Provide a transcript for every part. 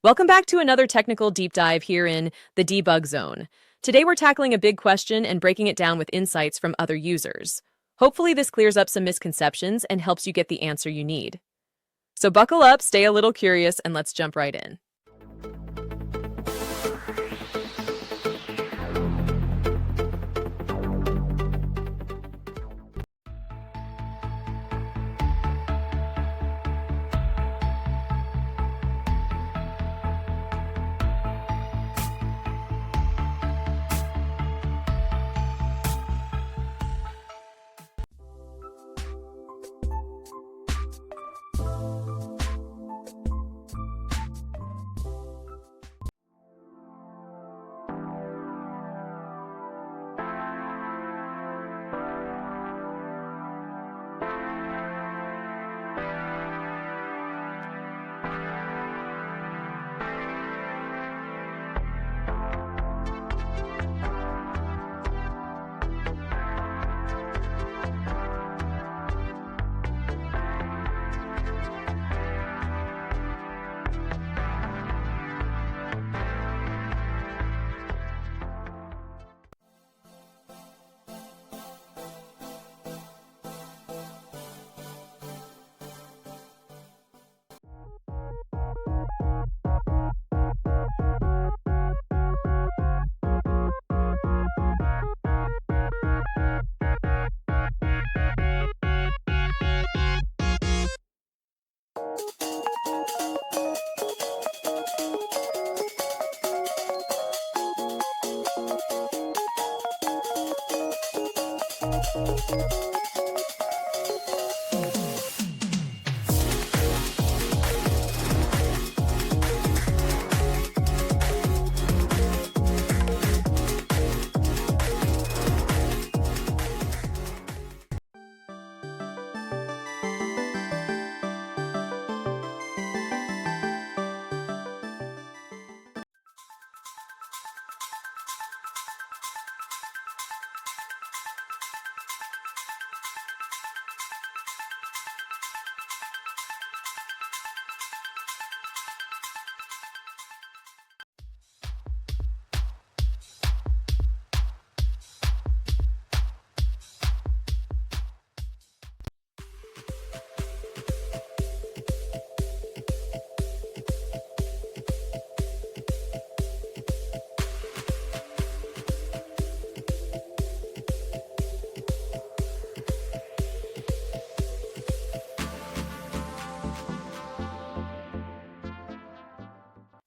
Welcome back to another technical deep dive here in the debug zone. Today we're tackling a big question and breaking it down with insights from other users. Hopefully this clears up some misconceptions and helps you get the answer you need. So buckle up, stay a little curious, and let's jump right in.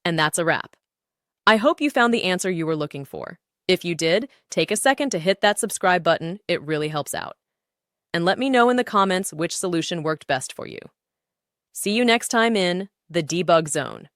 And that's a wrap. I hope you found the answer you were looking for. If you did, take a second to hit that subscribe button. It really helps out. And let me know in the comments which solution worked best for you. See you next time in the debug zone.